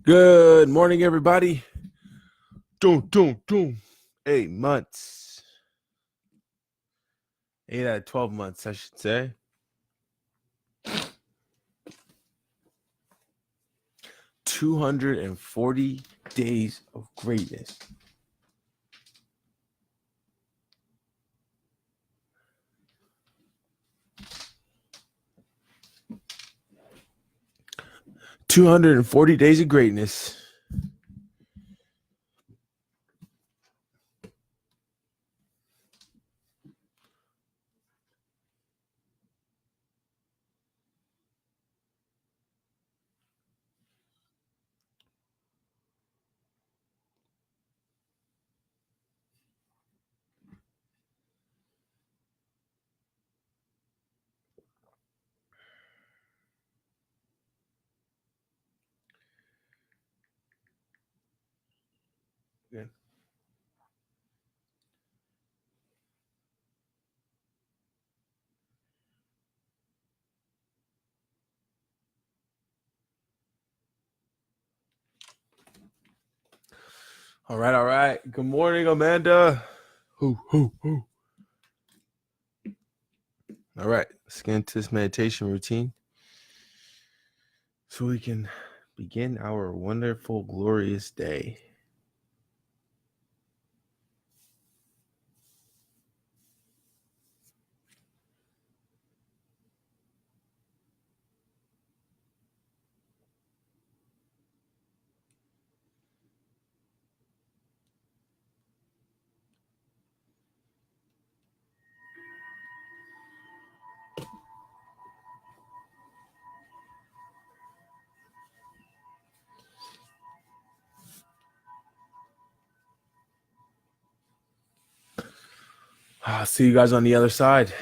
Good morning, everybody. Doom. 8 months. 8 out of 12 months, I should say. 240 days of greatness. $240 of greatness. Yeah. All right. Good morning, Amanda. Hoo. All right, let's get into this meditation routine so we can begin our wonderful, glorious day. I'll see you guys on the other side.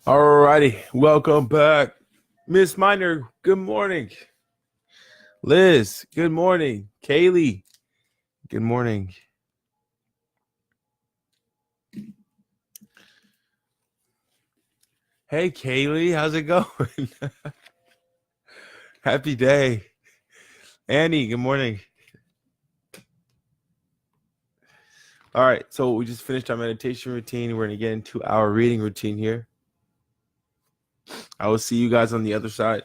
Alrighty, welcome back. Miss Miner, good morning. Liz, good morning. Kaylee, good morning. Hey, Kaylee, how's it going? Happy day. Annie, good morning. All right, so we just finished our meditation routine. We're going to get into our reading routine here. I will see you guys on the other side.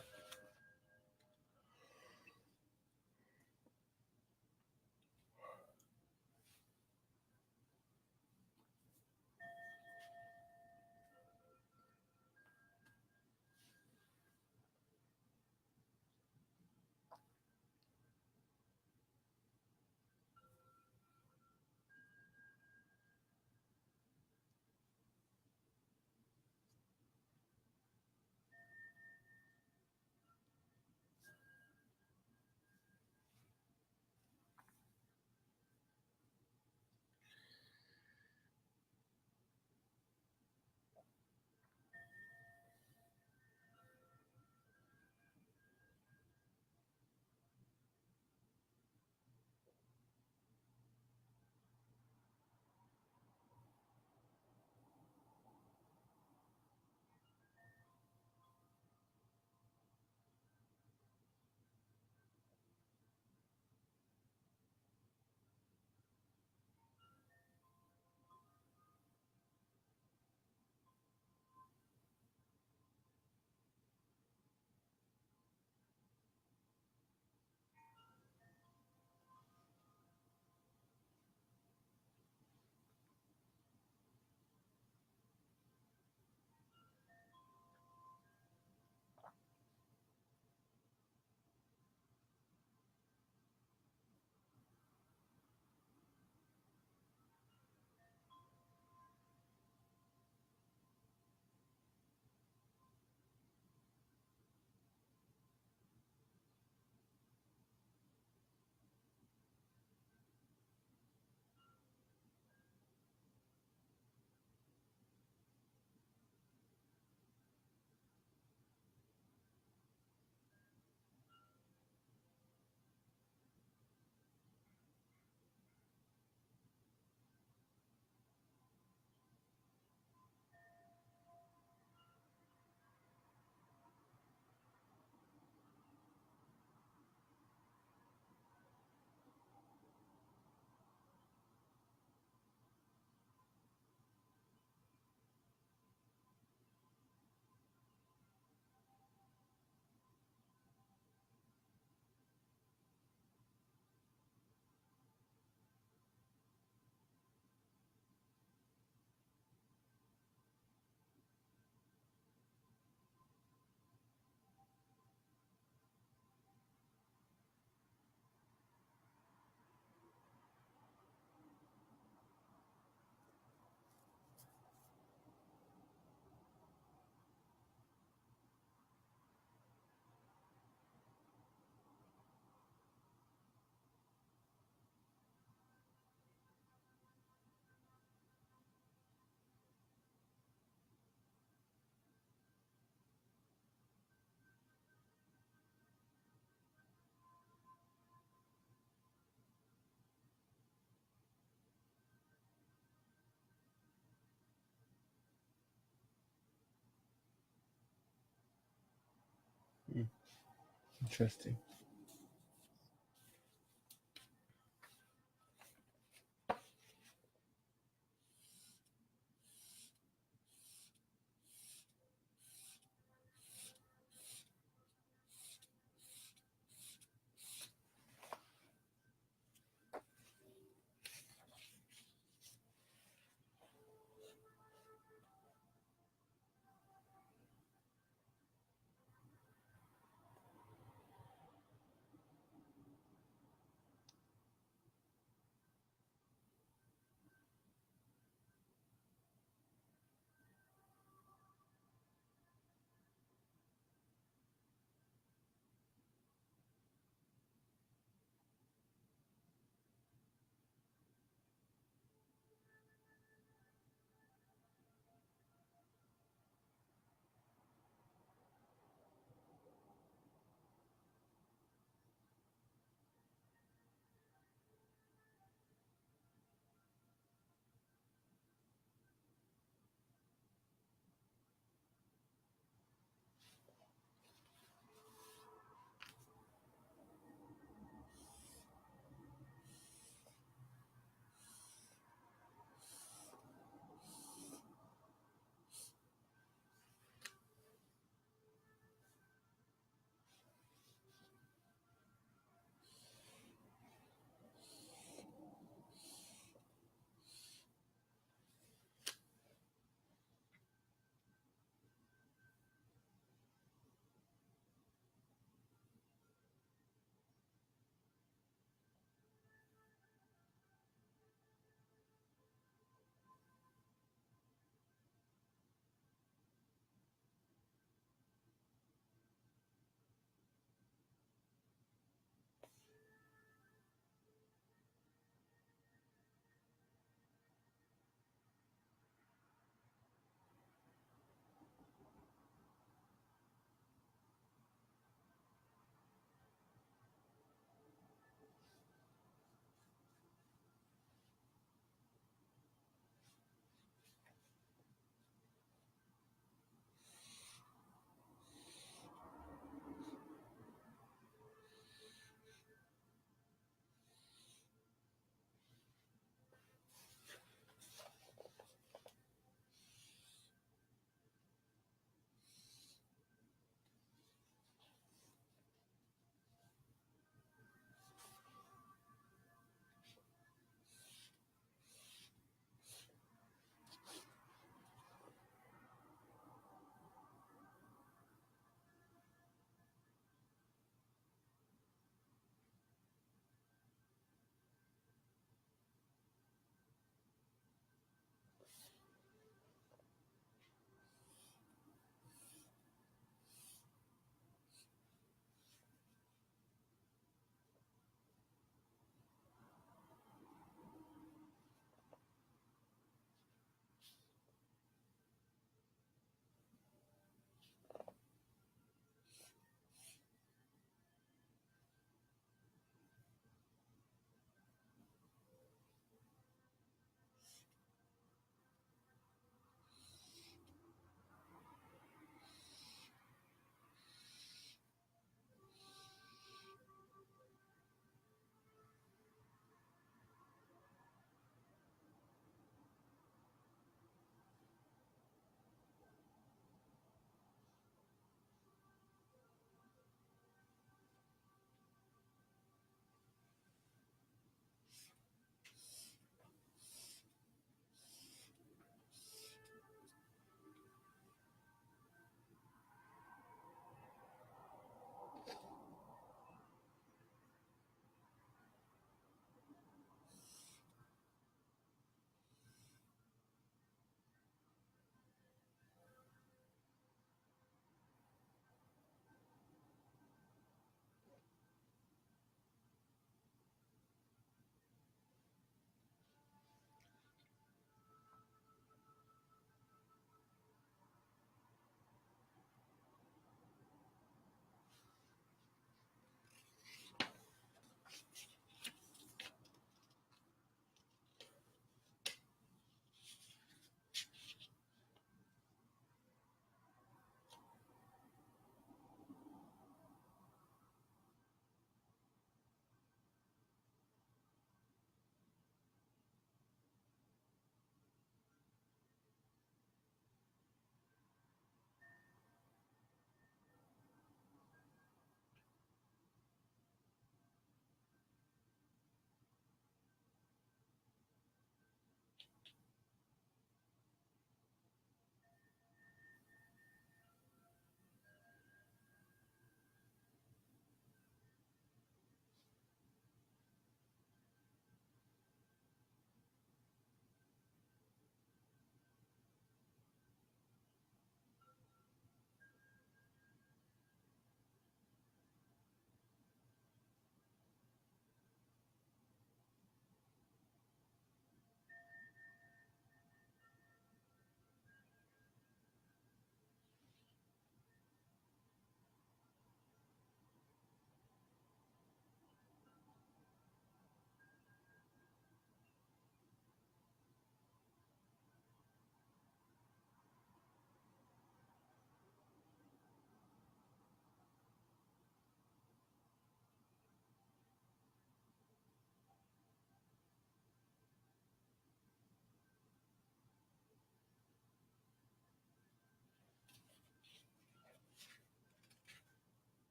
Interesting.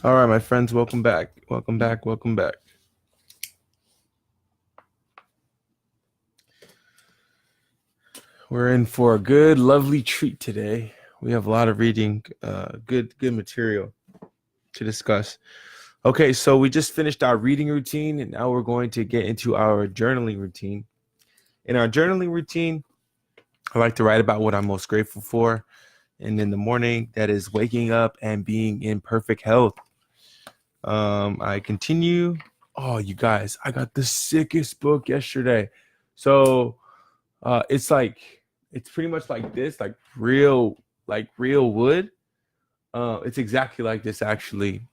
All right, my friends, welcome back. Welcome back. Welcome back. We're in for a good, lovely treat today. We have a lot of reading, good material to discuss. Okay, so we just finished our reading routine, and now we're going to get into our journaling routine. In our journaling routine, I like to write about what I'm most grateful for. And in the morning, that is waking up and being in perfect health. I continue. Oh, you guys, I got the sickest book yesterday. So it's pretty much like this, like real wood. It's exactly like this actually.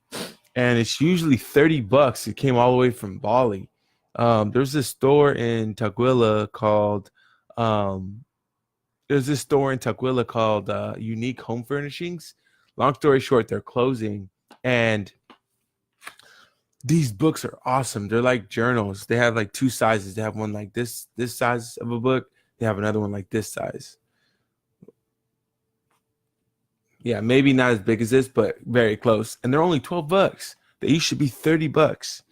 And it's usually $30. It came all the way from Bali. There's this store in Tukwila called Unique Home Furnishings. Long story short, they're closing, and these books are awesome. They're like journals. They have like two sizes. They have one like this size of a book. They have another one like this size. Yeah, maybe not as big as this, but very close. And they're only $12. They used to be $30.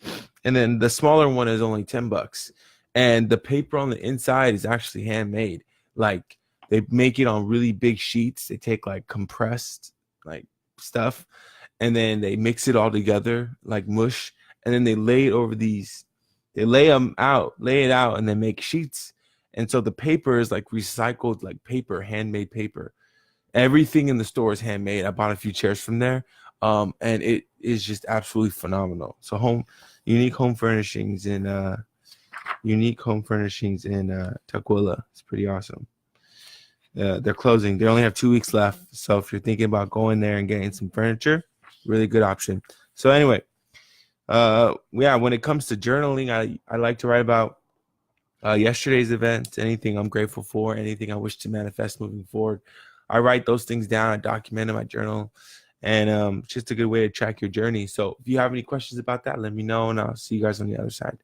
And then the smaller one is only $10. And the paper on the inside is actually handmade. Like they make it on really big sheets. They take like compressed like stuff, and then they mix it all together like mush, and then they lay it over these. They lay it out, and then make sheets. And so the paper is like recycled, like paper, handmade paper. Everything in the store is handmade. I bought a few chairs from there, and it is just absolutely phenomenal. So unique home furnishings in Tukwila. It's pretty awesome. They're closing. They only have 2 weeks left. So if you're thinking about going there and getting some furniture, really good option. So anyway, when it comes to journaling, I like to write about yesterday's events, anything I'm grateful for, anything I wish to manifest moving forward. I write those things down. I document in my journal, and it's just a good way to track your journey. So if you have any questions about that, let me know, and I'll see you guys on the other side.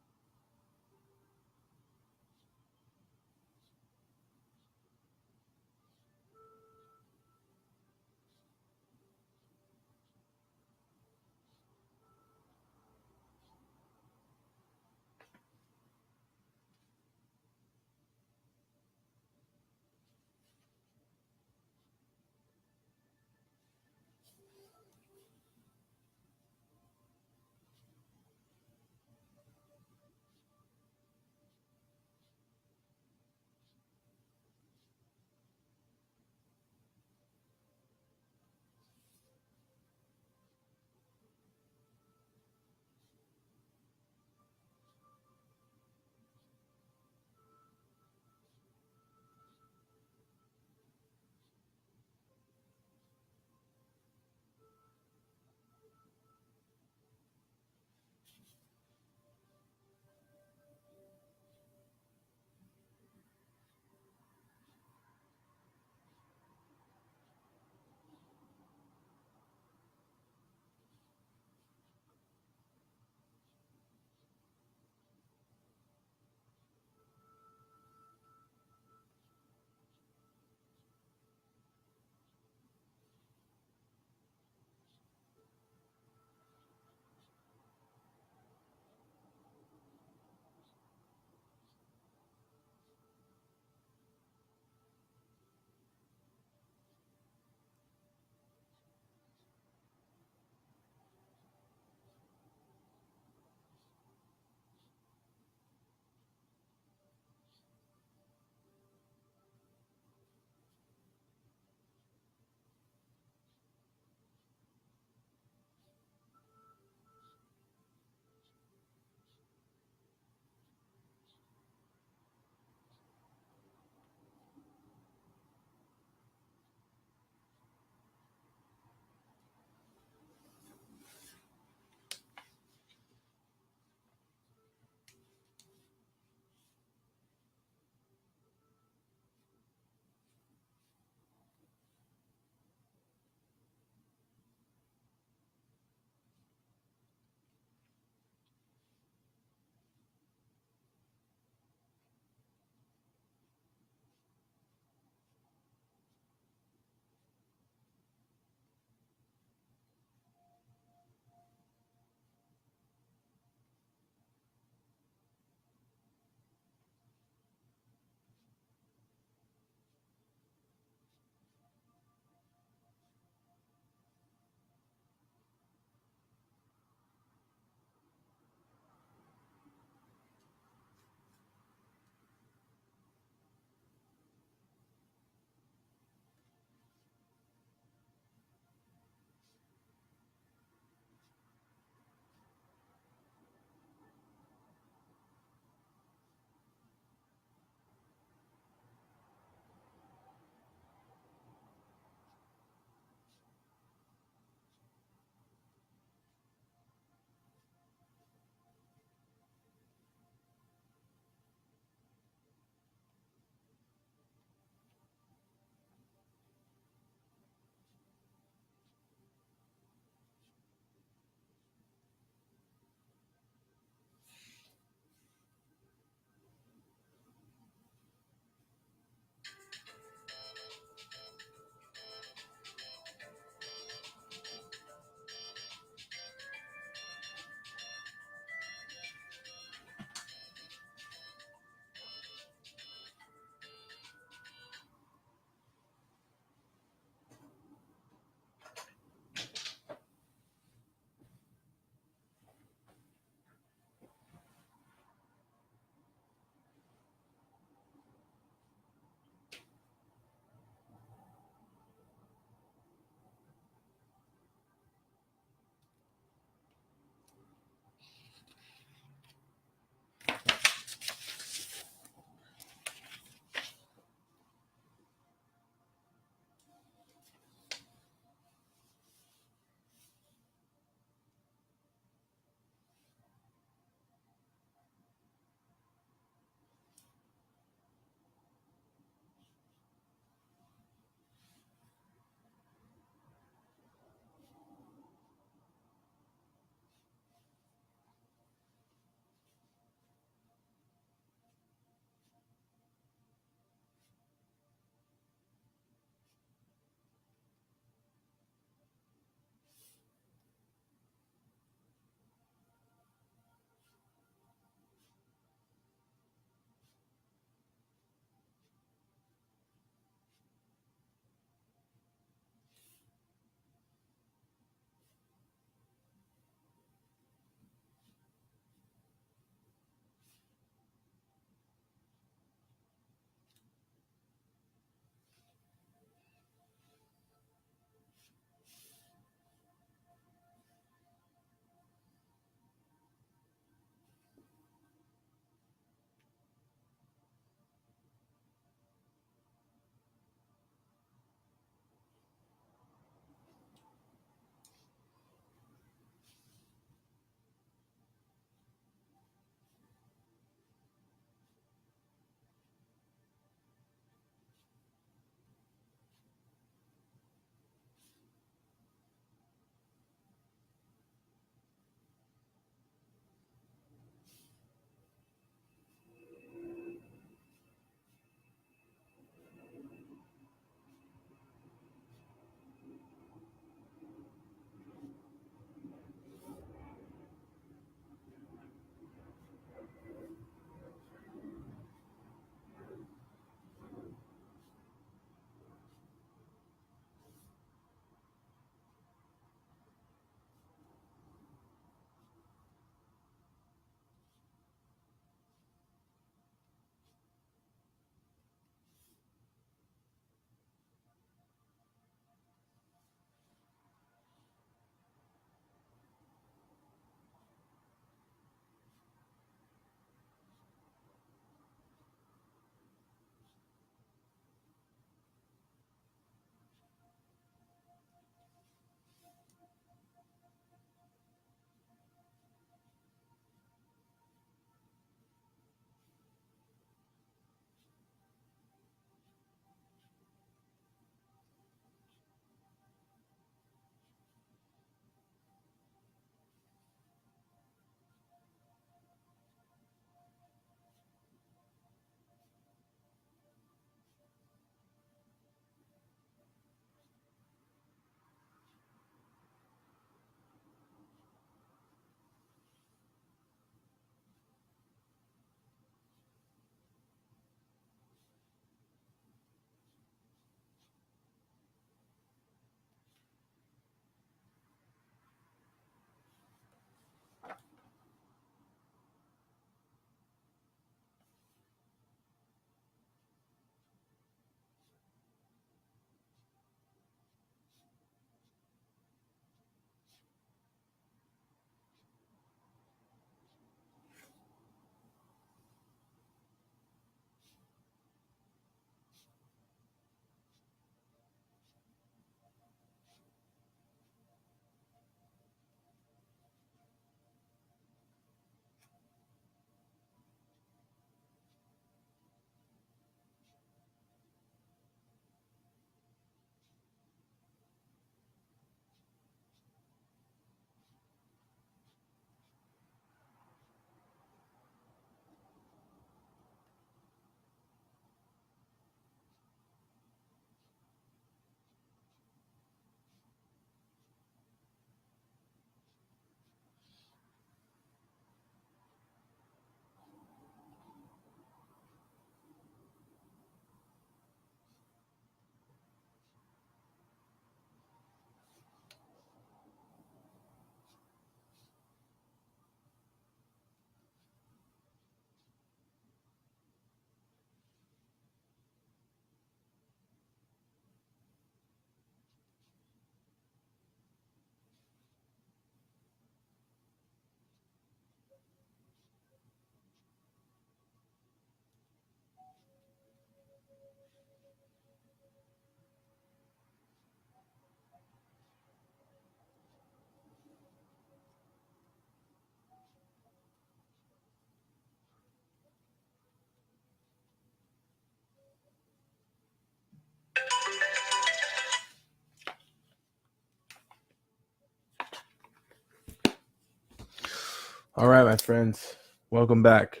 All right, my friends, welcome back.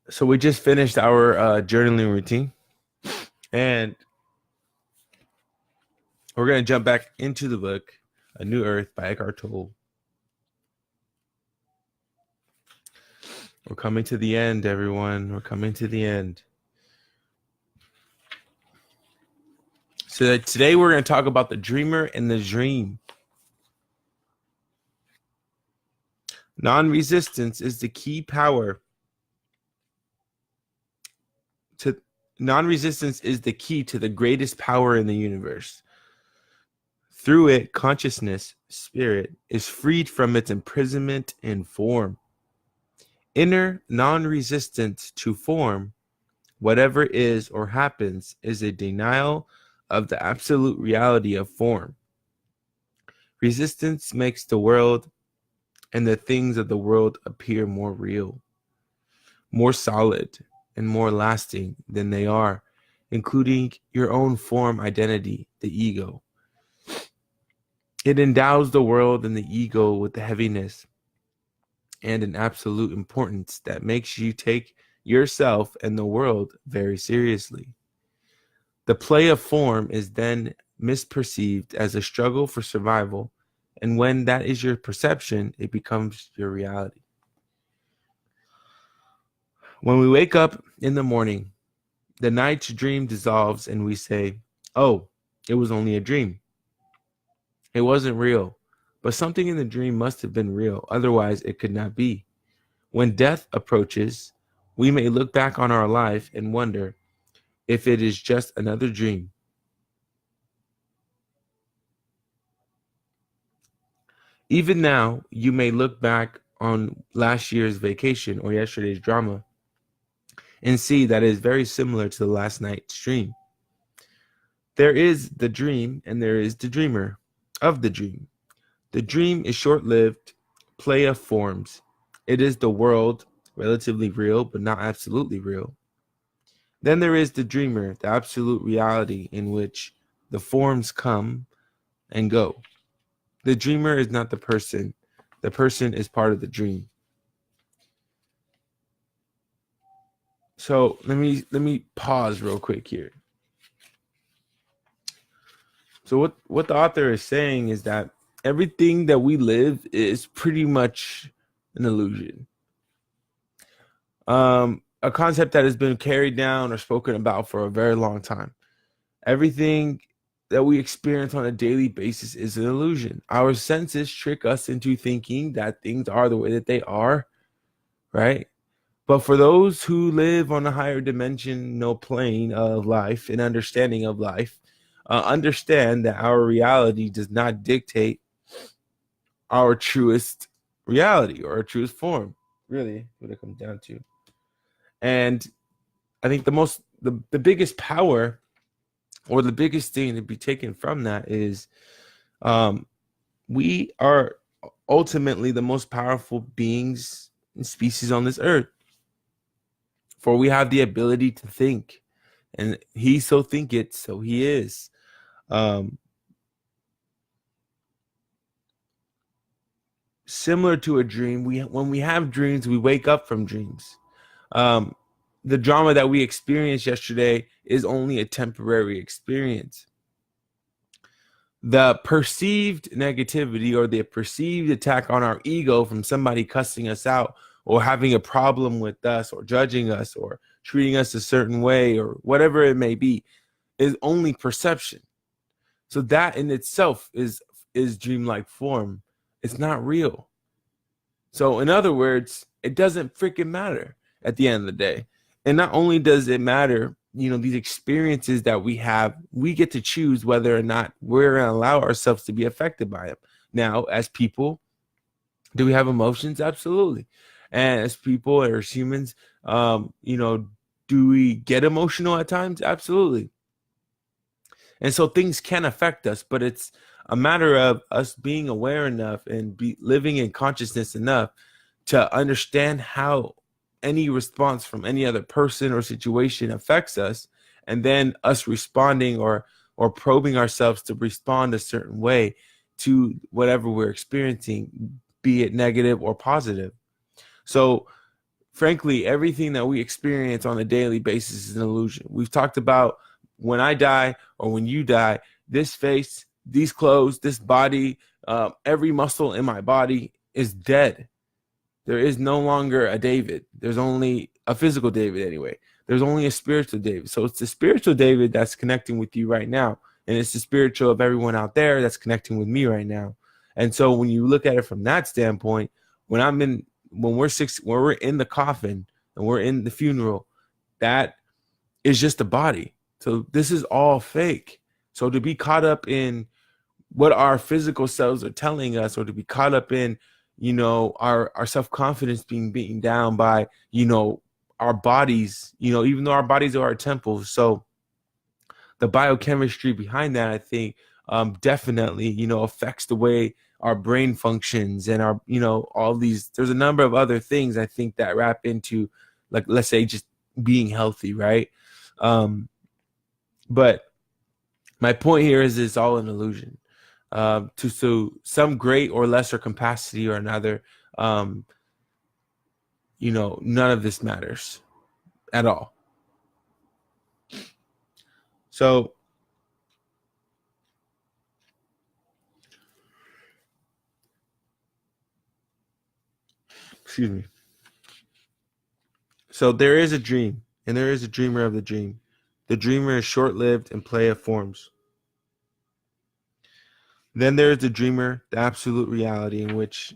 So we just finished our journaling routine, and we're going to jump back into the book, A New Earth by Eckhart Tolle. We're coming to the end, everyone. We're coming to the end. So today we're going to talk about the dreamer and the dream. Non-resistance is the key power to non-resistance is the key to the greatest power in the universe. Through it, consciousness, spirit, is freed from its imprisonment in form. Inner non-resistance to form, whatever is or happens, is a denial of the absolute reality of form. Resistance makes the world and the things of the world appear more real, more solid, and more lasting than they are, including your own form identity, the ego. It endows the world and the ego with the heaviness and an absolute importance that makes you take yourself and the world very seriously. The play of form is then misperceived as a struggle for survival, and when that is your perception, it becomes your reality. When we wake up in the morning, the night's dream dissolves and we say, "Oh, it was only a dream. It wasn't real, but something in the dream must have been real, otherwise it could not be." When death approaches, we may look back on our life and wonder if it is just another dream. Even now, you may look back on last year's vacation or yesterday's drama and see that it is very similar to the last night's dream. There is the dream and there is the dreamer of the dream. The dream is short-lived play of forms. It is the world, relatively real but not absolutely real. Then there is the dreamer, the absolute reality in which the forms come and go. The dreamer is not the person. The person is part of the dream. So let me pause real quick here. So what the author is saying is that everything that we live is pretty much an illusion. A concept that has been carried down or spoken about for a very long time. Everything that we experience on a daily basis is an illusion. Our senses trick us into thinking that things are the way that they are, right? But for those who live on a higher dimensional plane of life and understanding of life, understand that our reality does not dictate our truest reality or our truest form, really, what it comes down to. And I think the biggest power or the biggest thing to be taken from that is we are ultimately the most powerful beings and species on this earth. For we have the ability to think, and he so thinketh, so he is. Similar to a dream, when we have dreams, we wake up from dreams. The drama that we experienced yesterday is only a temporary experience. The perceived negativity or the perceived attack on our ego from somebody cussing us out or having a problem with us or judging us or treating us a certain way or whatever it may be is only perception. So that in itself is dreamlike form. It's not real. So in other words, it doesn't freaking matter at the end of the day. And not only does it matter, these experiences that we have, we get to choose whether or not we're going to allow ourselves to be affected by them. Now, as people, do we have emotions? Absolutely. And as people or as humans, do we get emotional at times? Absolutely. And so things can affect us, but it's a matter of us being aware enough and living in consciousness enough to understand how any response from any other person or situation affects us, and then us responding or probing ourselves to respond a certain way to whatever we're experiencing, be it negative or positive. So frankly, everything that we experience on a daily basis is an illusion. We've talked about when I die or when you die, this face, these clothes, this body, every muscle in my body is dead. There is no longer a David. There's only a physical David anyway. There's only a spiritual David. So it's the spiritual David that's connecting with you right now. And it's the spiritual of everyone out there that's connecting with me right now. And so when you look at it from that standpoint, when we're in the coffin and we're in the funeral, that is just a body. So this is all fake. So to be caught up in what our physical selves are telling us, or to be caught up in, our self-confidence being beaten down by, our bodies, even though our bodies are our temples. So the biochemistry behind that, I think, definitely, affects the way our brain functions and our, all these, there's a number of other things I think that wrap into, like, let's say just being healthy. Right. But my point here is it's all an illusion. To some great or lesser capacity or another, none of this matters at all. So, excuse me. So there is a dream, and there is a dreamer of the dream. The dreamer is short-lived and play of forms. Then there is the dreamer, the absolute reality in which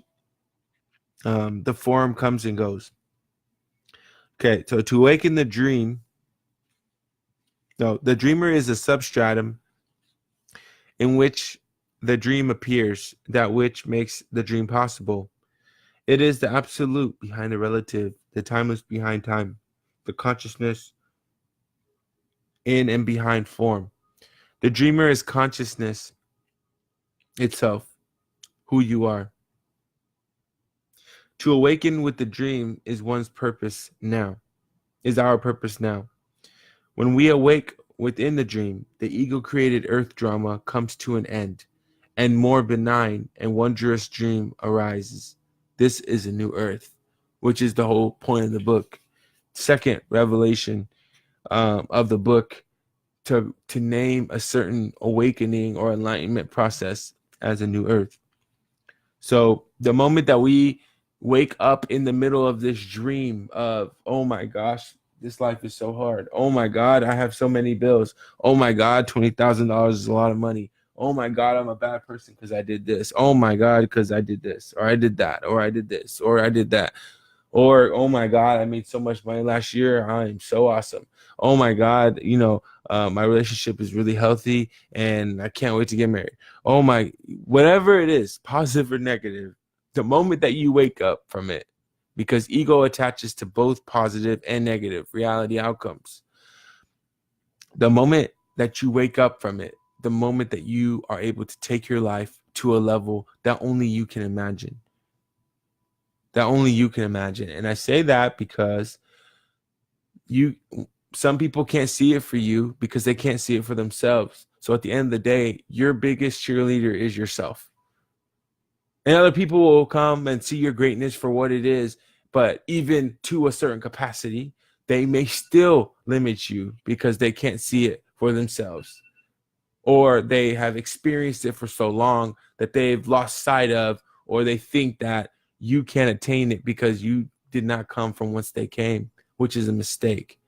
the form comes and goes. Okay, so to awaken the dream, no, the dreamer is a substratum in which the dream appears, that which makes the dream possible. It is the absolute behind the relative, the timeless behind time, the consciousness in and behind form. The dreamer is consciousness itself, who you are. To awaken with the dream is one's purpose now, is our purpose now. When we awake within the dream, the ego-created earth drama comes to an end, and more benign and wondrous dream arises. This is a new earth, which is the whole point of the book. Second revelation of the book, to name a certain awakening or enlightenment process as a new earth. So the moment that we wake up in the middle of this dream of, oh my gosh, this life is so hard. Oh my God, I have so many bills. Oh my God, $20,000 is a lot of money. Oh my God, I'm a bad person because I did this. Oh my God, because I did this, or I did that, or I did this, or I did that. Or, oh my God, I made so much money last year. I am so awesome. Oh my God, my relationship is really healthy and I can't wait to get married. Oh my, whatever it is, positive or negative, the moment that you wake up from it, because ego attaches to both positive and negative reality outcomes. The moment that you wake up from it, the moment that you are able to take your life to a level that only you can imagine. That only you can imagine. And I say that because some people can't see it for you because they can't see it for themselves. So at the end of the day, your biggest cheerleader is yourself. And other people will come and see your greatness for what it is, but even to a certain capacity, they may still limit you because they can't see it for themselves. Or they have experienced it for so long that they've lost sight of, or they think that you can't attain it because you did not come from whence they came, which is a mistake.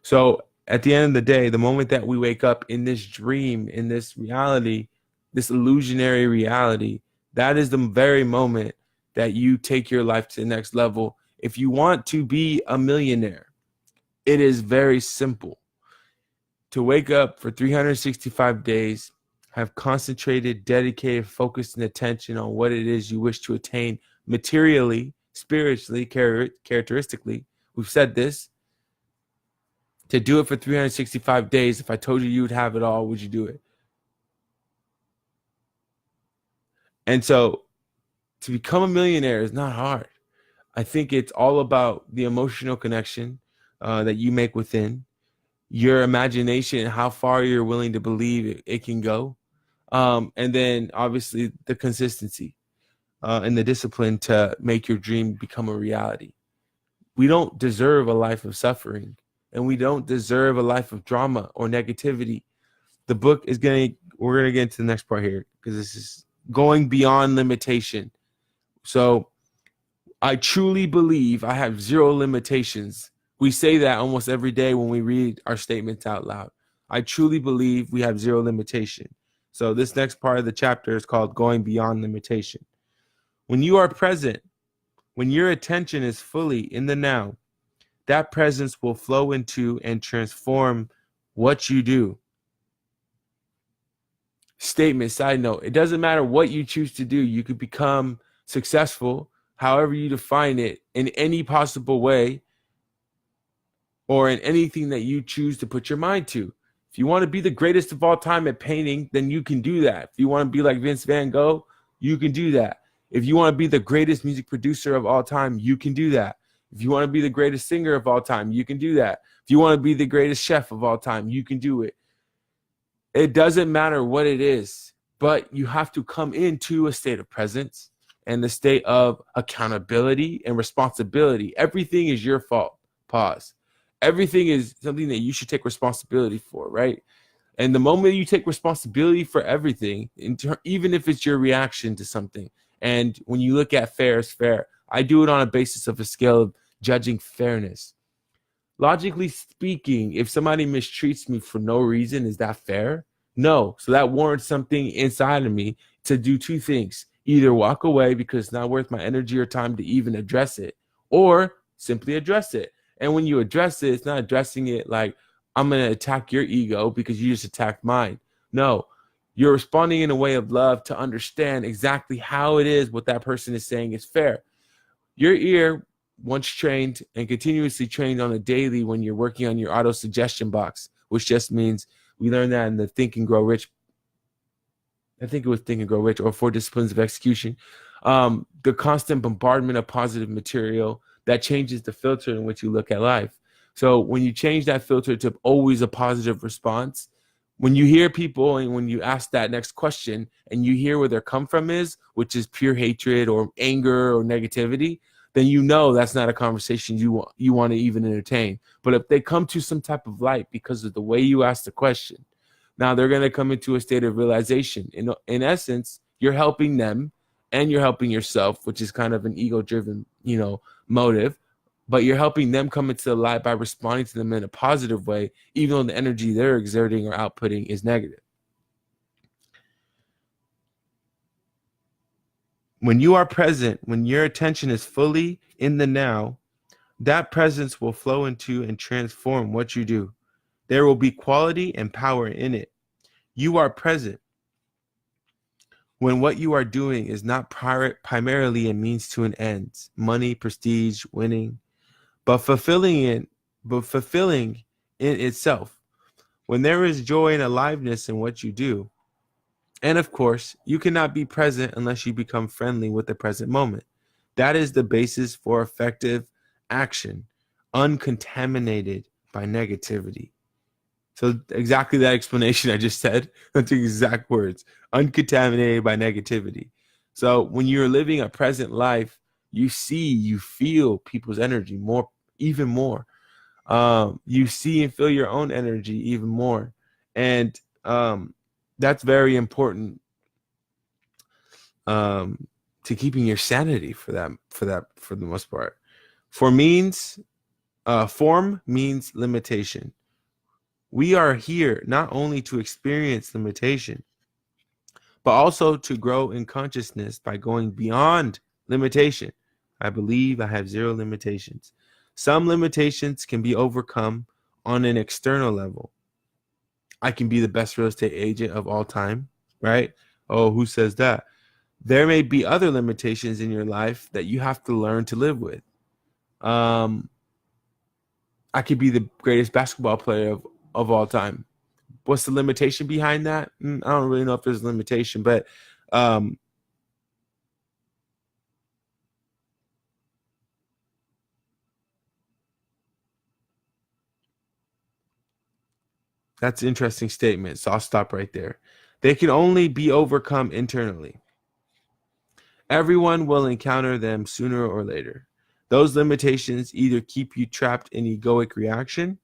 So at the end of the day, the moment that we wake up in this dream, in this reality, this illusionary reality, that is the very moment that you take your life to the next level. If you want to be a millionaire, it is very simple. To wake up for 365 days, have concentrated, dedicated, focused, and attention on what it is you wish to attain materially, spiritually, characteristically. We've said this. To do it for 365 days, if I told you would have it all, would you do it? And so to become a millionaire is not hard. I think it's all about the emotional connection that you make within, your imagination, and how far you're willing to believe it can go. And then obviously the consistency and the discipline to make your dream become a reality. We don't deserve a life of suffering, and we don't deserve a life of drama or negativity. The book is we're gonna get into the next part here because this is going beyond limitation. So I truly believe I have zero limitations. We say that almost every day when we read our statements out loud. I truly believe we have zero limitation. So this next part of the chapter is called going beyond limitation. When you are present, when your attention is fully in the now, that presence will flow into and transform what you do. Statement, side note, it doesn't matter what you choose to do. You could become successful, however you define it, in any possible way or in anything that you choose to put your mind to. If you want to be the greatest of all time at painting, then you can do that. If you want to be like Vince Van Gogh, you can do that. If you want to be the greatest music producer of all time, you can do that. If you want to be the greatest singer of all time, you can do that. If you want to be the greatest chef of all time, you can do it. It doesn't matter what it is, but you have to come into a state of presence and the state of accountability and responsibility. Everything is your fault. Pause. Everything is something that you should take responsibility for, right? And the moment you take responsibility for everything, even if it's your reaction to something, and when you look at fair is fair, I do it on a basis of a scale of judging fairness. Logically speaking, if somebody mistreats me for no reason, is that fair? No. So that warrants something inside of me to do two things: either walk away because it's not worth my energy or time to even address it, or simply address it. And when you address it, it's not addressing it like I'm going to attack your ego because you just attacked mine. No, you're responding in a way of love to understand exactly how it is what that person is saying is fair. Your ear, once trained and continuously trained on a daily when you're working on your auto suggestion box, which just means we learned that in the Think and Grow Rich. I think it was Think and Grow Rich or Four Disciplines of Execution. The constant bombardment of positive material that changes the filter in which you look at life. So when you change that filter to always a positive response, when you hear people and when you ask that next question and you hear where their come from is, which is pure hatred or anger or negativity, then you know that's not a conversation you want to even entertain. But if they come to some type of light because of the way you ask the question, now they're going to come into a state of realization. In essence, you're helping them and you're helping yourself, which is kind of an ego-driven, motive. But you're helping them come into the light by responding to them in a positive way, even though the energy they're exerting or outputting is negative. When you are present, when your attention is fully in the now, that presence will flow into and transform what you do. There will be quality and power in it. You are present when what you are doing is not primarily a means to an end, money, prestige, winning, but fulfilling in itself. When there is joy and aliveness in what you do, and of course, you cannot be present unless you become friendly with the present moment. That is the basis for effective action, uncontaminated by negativity. So exactly that explanation I just said, that's the exact words, uncontaminated by negativity. So when you're living a present life, you feel people's energy more, even more. You see and feel your own energy even more. And that's very important to keeping your sanity for the most part. Form means limitation. We are here not only to experience limitation, but also to grow in consciousness by going beyond limitation. I believe I have zero limitations. Some limitations can be overcome on an external level. I can be the best real estate agent of all time, right? Oh, who says that? There may be other limitations in your life that you have to learn to live with. I could be the greatest basketball player of all time. What's the limitation behind that? I don't really know if there's a limitation, but that's an interesting statement. So I'll stop right there. They can only be overcome internally. Everyone will encounter them sooner or later. Those limitations either keep you trapped in egoic reaction,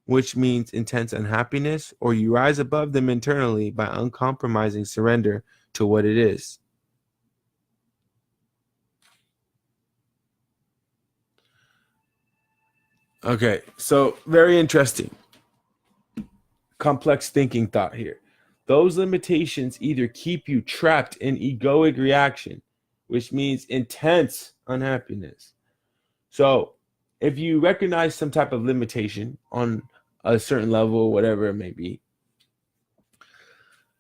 which means intense unhappiness, or you rise above them internally by uncompromising surrender to what it is. Okay, so very interesting. Complex thinking thought here. Those limitations either keep you trapped in egoic reaction, which means intense unhappiness. So, if you recognize some type of limitation on a certain level, whatever it may be,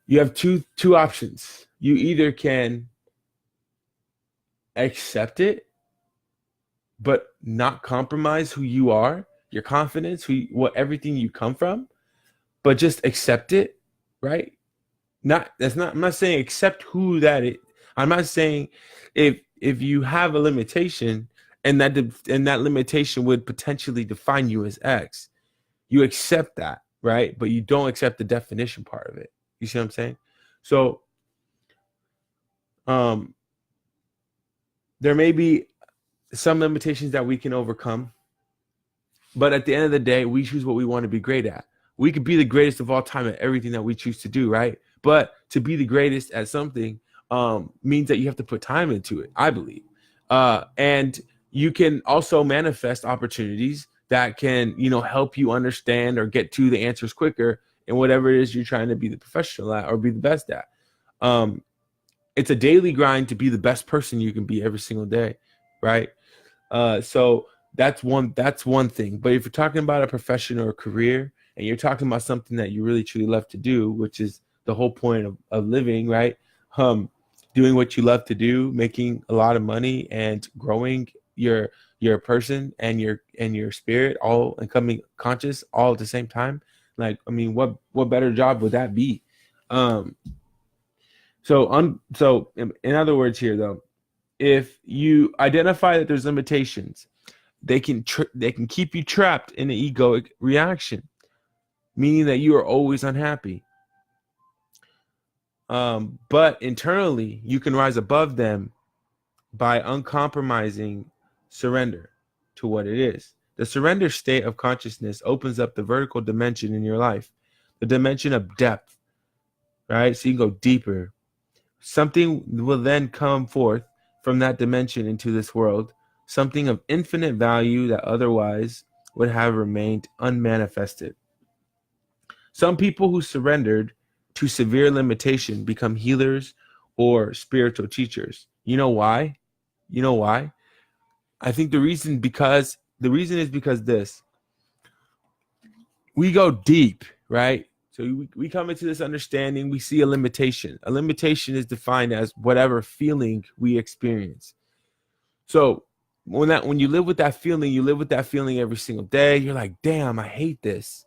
you have two options. You either can accept it, but not compromise who you are, your confidence, what everything you come from, but just accept it, right? I'm not saying accept who that is. I'm not saying if you have a limitation and that limitation would potentially define you as X, you accept that, right? But you don't accept the definition part of it. You see what I'm saying? So there may be some limitations that we can overcome, but at the end of the day, we choose what we want to be great at. We could be the greatest of all time at everything that we choose to do, right? But to be the greatest at something means that you have to put time into it, I believe. And you can also manifest opportunities that can, help you understand or get to the answers quicker in whatever it is you're trying to be the professional at or be the best at. It's a daily grind to be the best person you can be every single day, right? So that's one thing. But if you're talking about a profession or a career, and you're talking about something that you really truly love to do, which is the whole point of living, right? Doing what you love to do, making a lot of money, and growing your person and your spirit, all and coming conscious all at the same time. Like, I mean, what better job would that be? So in other words here, though, if you identify that there's limitations, they can keep you trapped in an egoic reaction, meaning that you are always unhappy. But internally, you can rise above them by uncompromising surrender to what it is. The surrender state of consciousness opens up the vertical dimension in your life, the dimension of depth, right? So you can go deeper. Something will then come forth from that dimension into this world, something of infinite value that otherwise would have remained unmanifested. Some people who surrendered to severe limitation become healers or spiritual teachers. You know why? I think the reason is because this. We go deep, right? So we come into this understanding, we see a limitation. A limitation is defined as whatever feeling we experience. So when you live with that feeling, you live with that feeling every single day. You're like, damn, I hate this.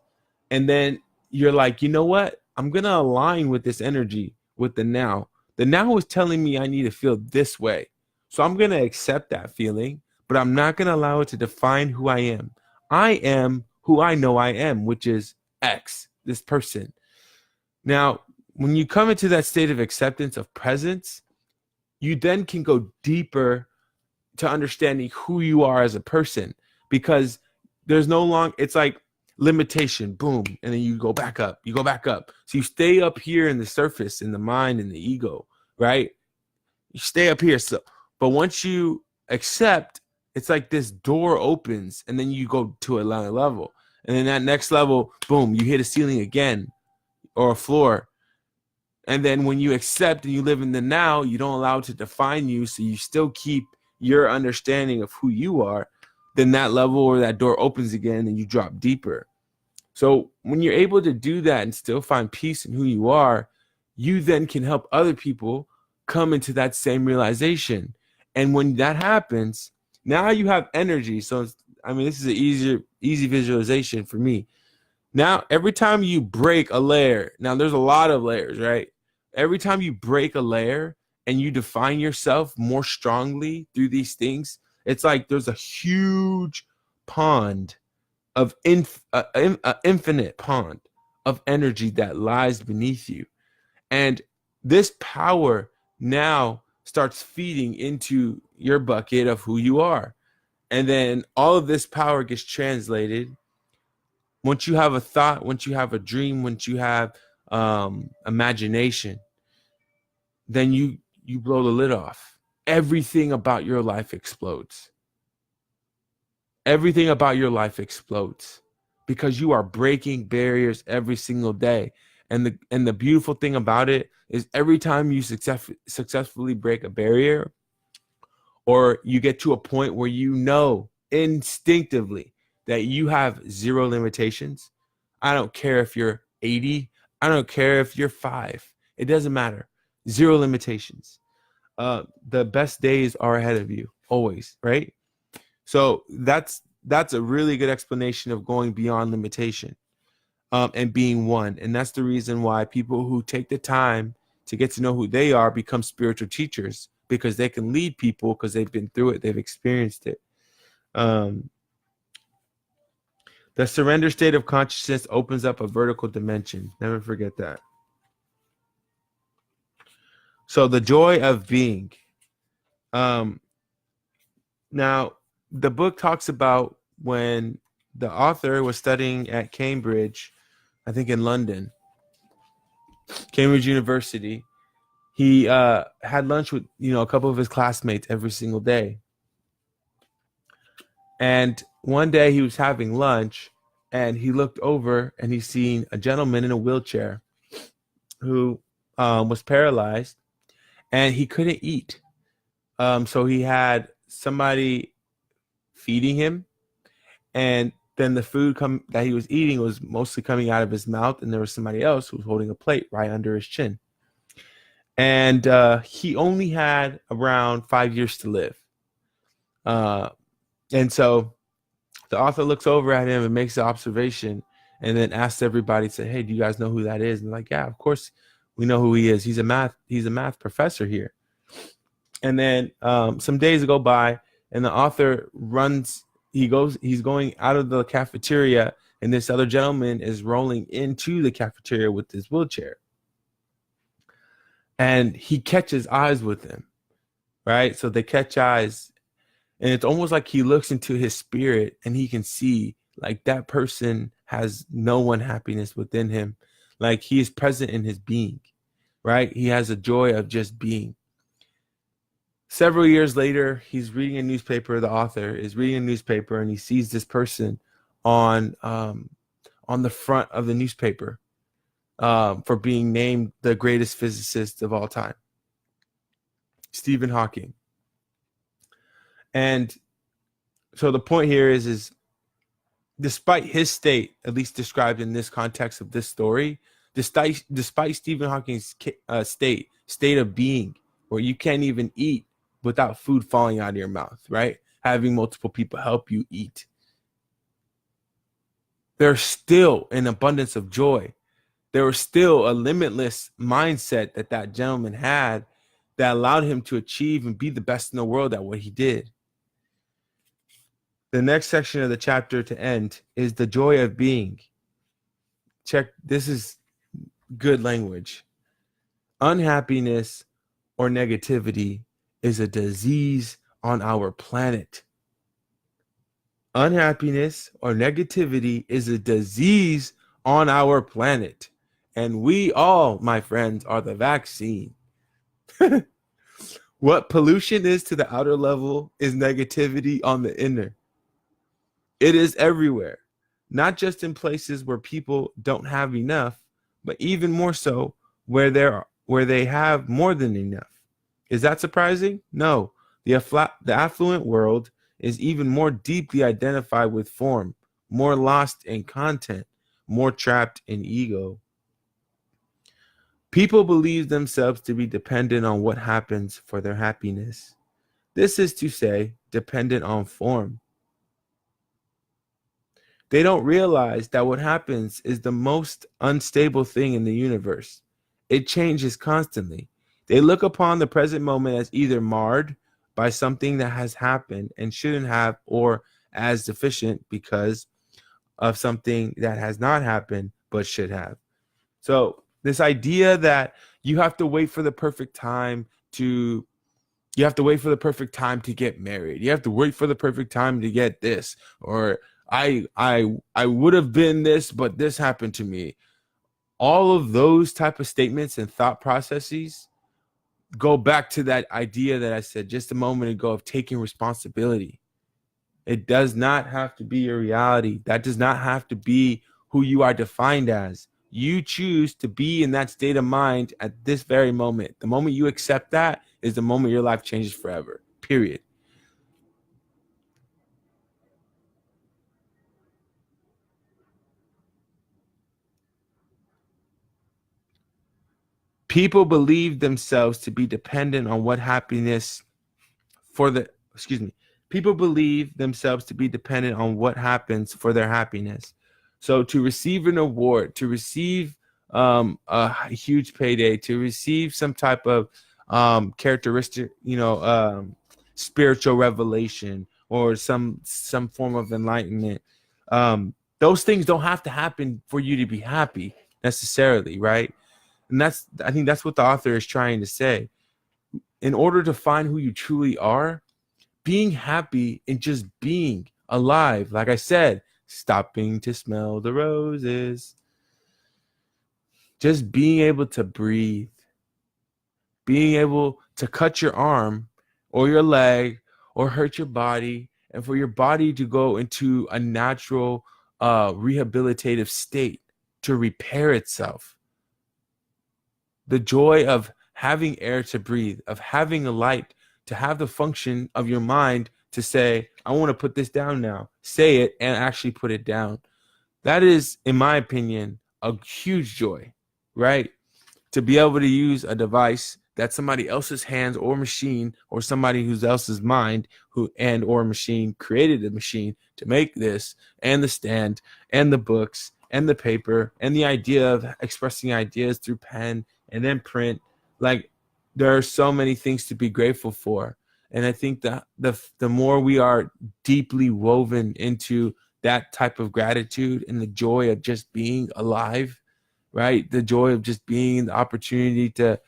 And then you're like, you know what? I'm going to align with this energy, with the now. The now is telling me I need to feel this way. So I'm going to accept that feeling, but I'm not going to allow it to define who I am. I am who I know I am, which is X, this person. Now, when you come into that state of acceptance, of presence, you then can go deeper to understanding who you are as a person, because there's no long, it's like limitation, boom, and then you go back up. So you stay up here in the surface, in the mind and the ego, right? You stay up here. So, but once you accept, it's like this door opens and then you go to another level. And then that next level, boom, you hit a ceiling again or a floor. And then when you accept and you live in the now, you don't allow it to define you. So you still keep your understanding of who you are. Then that level or that door opens again and you drop deeper. So when you're able to do that and still find peace in who you are, you then can help other people come into that same realization. And when that happens, now you have energy. So, I mean, this is an easy visualization for me. Now, every time you break a layer, now there's a lot of layers, right? Every time you break a layer and you define yourself more strongly through these things, it's like there's a huge pond of infinite pond of energy that lies beneath you. And this power now starts feeding into your bucket of who you are. And then all of this power gets translated. Once you have a thought, once you have a dream, once you have imagination, then you blow the lid off. Everything about your life explodes. Everything about your life explodes because you are breaking barriers every single day. And the beautiful thing about it is every time you successfully break a barrier, or you get to a point where you know instinctively that you have zero limitations. I don't care if you're 80. I don't care if you're 5. It doesn't matter. Zero limitations. The best days are ahead of you always, right? So that's a really good explanation of going beyond limitation, and being one. And that's the reason why people who take the time to get to know who they are become spiritual teachers, because they can lead people because they've been through it, they've experienced it. The surrender state of consciousness opens up a vertical dimension. Never forget that. So the joy of being. Now, the book talks about when the author was studying at Cambridge, I think in London, Cambridge University. He had lunch with a couple of his classmates every single day. And one day he was having lunch and he looked over and he seen a gentleman in a wheelchair who was paralyzed and he couldn't eat. So he had somebody feeding him, and then the food that he was eating was mostly coming out of his mouth, and there was somebody else who was holding a plate right under his chin. And he only had around 5 years to live. And so the author looks over at him and makes the observation and then asks everybody, say, hey, do you guys know who that is? And they're like, yeah, of course we know who he is. He's a math professor here. And then some days go by and the author he's going out of the cafeteria, and this other gentleman is rolling into the cafeteria with his wheelchair. And he catches eyes with him, right? So they catch eyes, and it's almost like he looks into his spirit and he can see like that person has no unhappiness within him. Like he is present in his being, right? He has a joy of just being. Several years later, he's reading a newspaper. The author is reading a newspaper and he sees this person on the front of the newspaper for being named the greatest physicist of all time, Stephen Hawking. And so the point here is despite his state, at least described in this context of this story, despite Stephen Hawking's state of being, where you can't even eat without food falling out of your mouth, right? Having multiple people help you eat. There's still an abundance of joy. There was still a limitless mindset that gentleman had that allowed him to achieve and be the best in the world at what he did. The next section of the chapter to end is the joy of being. Check, this is good language. Unhappiness or negativity is a disease on our planet. Unhappiness or negativity is a disease on our planet. And we all, my friends, are the vaccine. What pollution is to the outer level is negativity on the inner. It is everywhere, not just in places where people don't have enough, but even more so where they have more than enough. Is that surprising? No. The affluent world is even more deeply identified with form, more lost in content, more trapped in ego. People believe themselves to be dependent on what happens for their happiness. This is to say, dependent on form. They don't realize that what happens is the most unstable thing in the universe. It changes constantly. They look upon the present moment as either marred by something that has happened and shouldn't have, or as deficient because of something that has not happened but should have. So this idea that You have to wait for the perfect time to you have to wait for the perfect time to get married. You have to wait for the perfect time to get this, or I would have been this, but this happened to me. All of those type of statements and thought processes go back to that idea that I said just a moment ago of taking responsibility. It does not have to be your reality. That does not have to be who you are defined as. You choose to be in that state of mind at this very moment. The moment you accept that is the moment your life changes forever. Period. People believe themselves to be dependent on what happiness for the excuse me. People believe themselves to be dependent on what happens for their happiness. So to receive an award, to receive a huge payday, to receive some type of characteristic, spiritual revelation or some form of enlightenment, those things don't have to happen for you to be happy necessarily, right? And I think that's what the author is trying to say. In order to find who you truly are, being happy and just being alive, like I said, stopping to smell the roses, just being able to breathe, being able to cut your arm or your leg or hurt your body, and for your body to go into a natural rehabilitative state to repair itself. The joy of having air to breathe, of having a light, to have the function of your mind to say, I want to put this down now, say it and actually put it down. That is, in my opinion, a huge joy, right? To be able to use a device that somebody else's hands or machine or somebody who's else's mind who and or machine created the machine to make this, and the stand and the books and the paper and the idea of expressing ideas through pen and then print. Like, there are so many things to be grateful for. And I think that the more we are deeply woven into that type of gratitude and the joy of just being alive, right? The joy of just being the opportunity to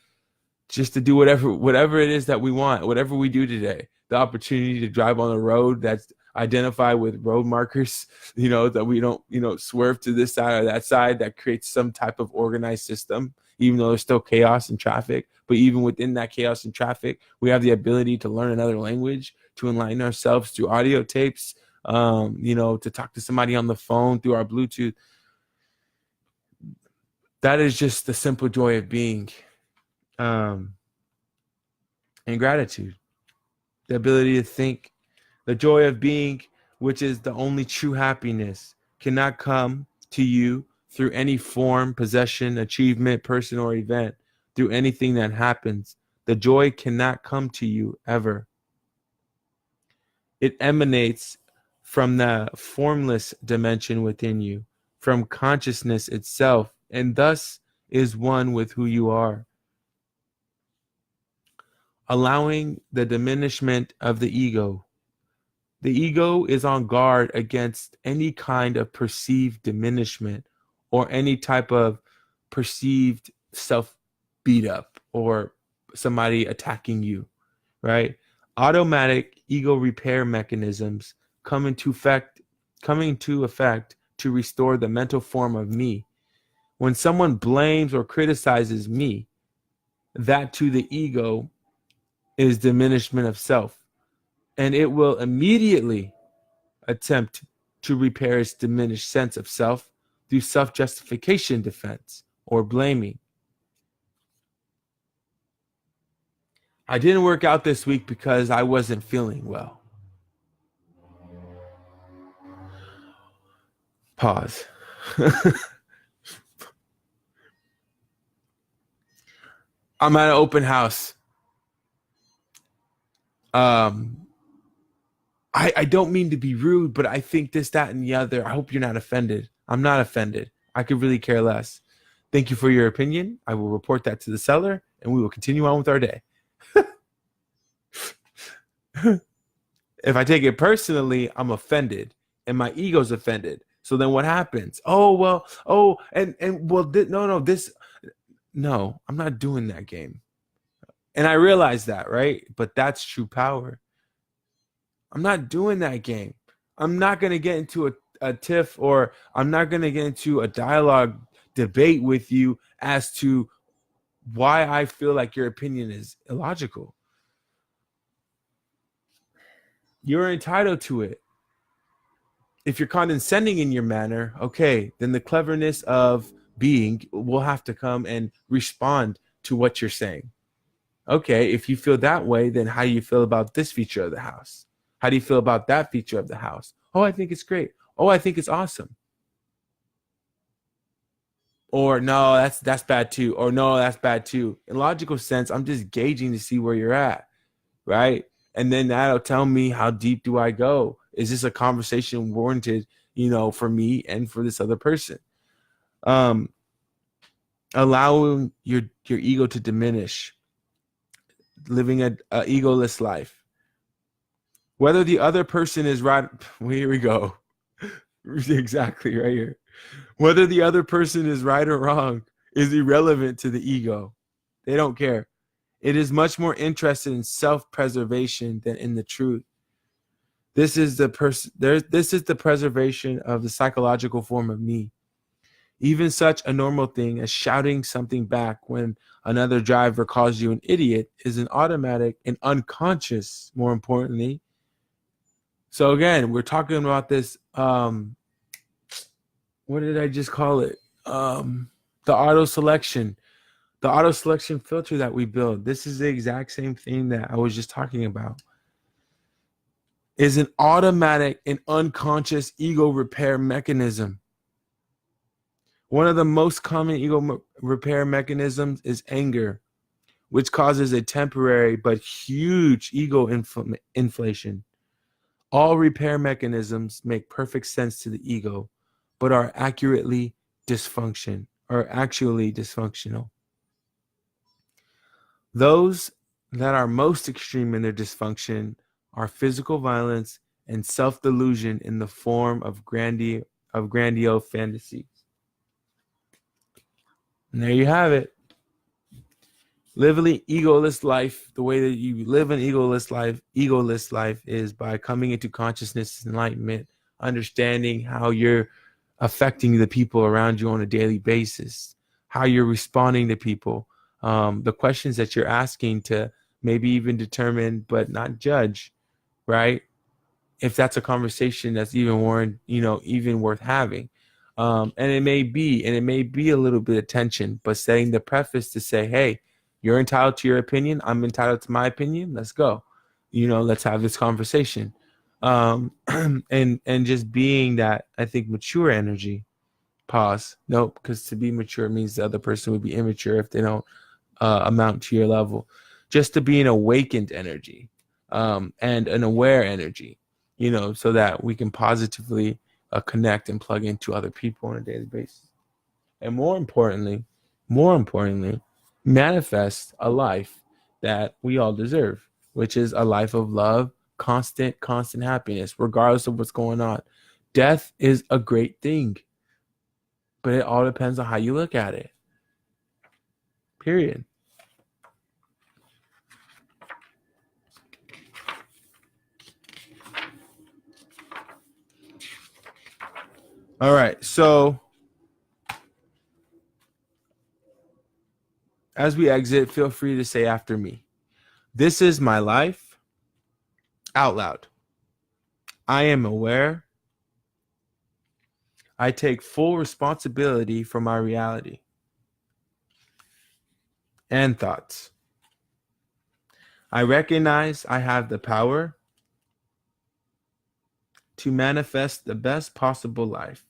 do whatever it is that we want, whatever we do today, the opportunity to drive on a road that's identified with road markers, that we don't, swerve to this side or that side, that creates some type of organized system, even though there's still chaos and traffic. But even within that chaos and traffic, we have the ability to learn another language, to enlighten ourselves through audio tapes, to talk to somebody on the phone through our Bluetooth. That is just the simple joy of being, and gratitude, the ability to think, the joy of being, which is the only true happiness, cannot come to you through any form, possession, achievement, person, or event, through anything that happens. The joy cannot come to you ever. It emanates from the formless dimension within you, from consciousness itself, and thus is one with who you are. Allowing the diminishment of the ego. The ego is on guard against any kind of perceived diminishment or any type of perceived self beat up or somebody attacking you, right? Automatic ego repair mechanisms come into effect to restore the mental form of me. When someone blames or criticizes me, that to the ego is diminishment of self, and it will immediately attempt to repair its diminished sense of self through self-justification defense or blaming. I didn't work out this week because I wasn't feeling well. Pause. I'm at an open house. I don't mean to be rude, but I think this, that, and the other. I hope you're not offended. I'm not offended. I could really care less. Thank you for your opinion. I will report that to the seller, and we will continue on with our day. If I take it personally, I'm offended, and my ego's offended. So then what happens? No, No, I'm not doing that game. And I realize that, right? But that's true power. I'm not doing that game. I'm not going to get into a tiff, or I'm not going to get into a dialogue debate with you as to why I feel like your opinion is illogical. You're entitled to it. If you're condescending in your manner, okay, then the cleverness of being will have to come and respond to what you're saying. Okay, if you feel that way, then how do you feel about this feature of the house? How do you feel about that feature of the house? Oh, I think it's great. Oh, I think it's awesome. Or no, that's bad too. Or no, that's bad too. In logical sense, I'm just gauging to see where you're at, right? And then that'll tell me how deep do I go? Is this a conversation warranted, for me and for this other person? Um, allowing your ego to diminish, living a egoless life. Whether the other person is right, here we go. Exactly right here. Whether the other person is right or wrong is irrelevant to the ego. They don't care. It is much more interested in self-preservation than in the truth. This is the preservation of the psychological form of me. Even such a normal thing as shouting something back when another driver calls you an idiot is an automatic and unconscious, more importantly. So again, we're talking about this, what did I just call it? The auto selection filter that we build. This is the exact same thing that I was just talking about. Is an automatic and unconscious ego repair mechanism. One of the most common ego repair mechanisms is anger, which causes a temporary but huge ego inflation. All repair mechanisms make perfect sense to the ego, but are actually dysfunctional. Those that are most extreme in their dysfunction are physical violence and self-delusion in the form of grandiose fantasies. And there you have it. Live an egoless life. The way that you live an egoless life is by coming into consciousness, enlightenment, understanding how you're affecting the people around you on a daily basis, how you're responding to people, the questions that you're asking to maybe even determine but not judge, right? If that's a conversation that's even worth having. And it may be a little bit of tension, but setting the preface to say, hey, you're entitled to your opinion. I'm entitled to my opinion. Let's go. Let's have this conversation. And just being that, I think, mature energy. Pause. Nope, because to be mature means the other person would be immature if they don't amount to your level. Just to be an awakened energy, and an aware energy, so that we can positively connect and plug into other people on a daily basis. And more importantly, manifest a life that we all deserve, which is a life of love, constant happiness, regardless of what's going on. Death is a great thing, but it all depends on how you look at it. Period. All right, so as we exit, feel free to say after me. This is my life, out loud. I am aware. I take full responsibility for my reality and thoughts. I recognize I have the power to manifest the best possible life.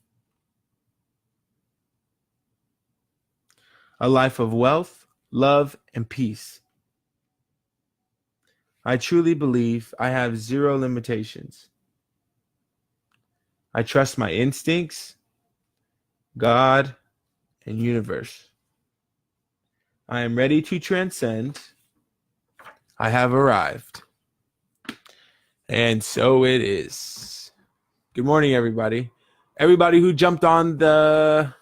A life of wealth, love, and peace. I truly believe I have zero limitations. I trust my instincts, God, and universe. I am ready to transcend. I have arrived. And so it is. Good morning, everybody. Everybody who jumped on the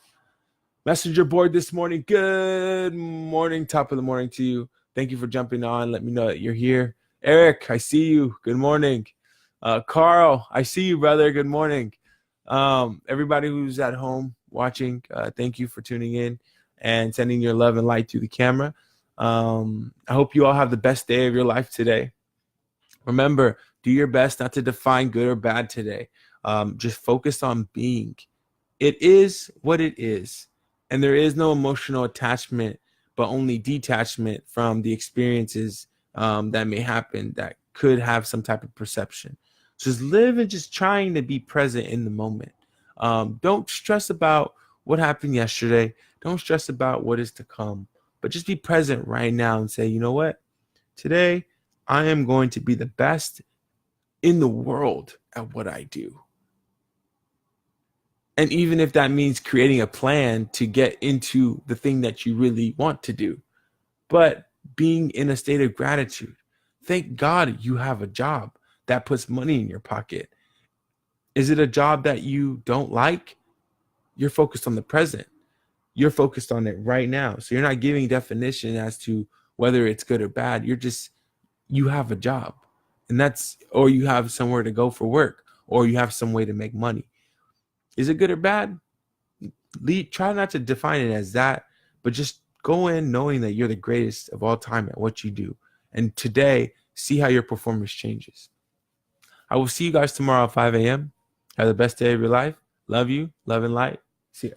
Messenger board this morning. Good morning, top of the morning to you. Thank you for jumping on. Let me know that you're here. Eric, I see you. Good morning. Carl, I see you, brother. Good morning. Everybody who's at home watching, thank you for tuning in and sending your love and light through the camera. I hope you all have the best day of your life today. Remember, do your best not to define good or bad today. Just focus on being. It is what it is. And there is no emotional attachment, but only detachment from the experiences that may happen that could have some type of perception. Just live and just trying to be present in the moment. Don't stress about what happened yesterday. Don't stress about what is to come, but just be present right now and say, you know what? Today, I am going to be the best in the world at what I do. And even if that means creating a plan to get into the thing that you really want to do, but being in a state of gratitude. Thank God you have a job that puts money in your pocket. Is it a job that you don't like? You're focused on the present. You're focused on it right now. So you're not giving definition as to whether it's good or bad. You have a job, and or you have somewhere to go for work, or you have some way to make money. Is it good or bad? Try not to define it as that, but just go in knowing that you're the greatest of all time at what you do. And today, see how your performance changes. I will see you guys tomorrow at 5 a.m. Have the best day of your life. Love you. Love and light. See ya.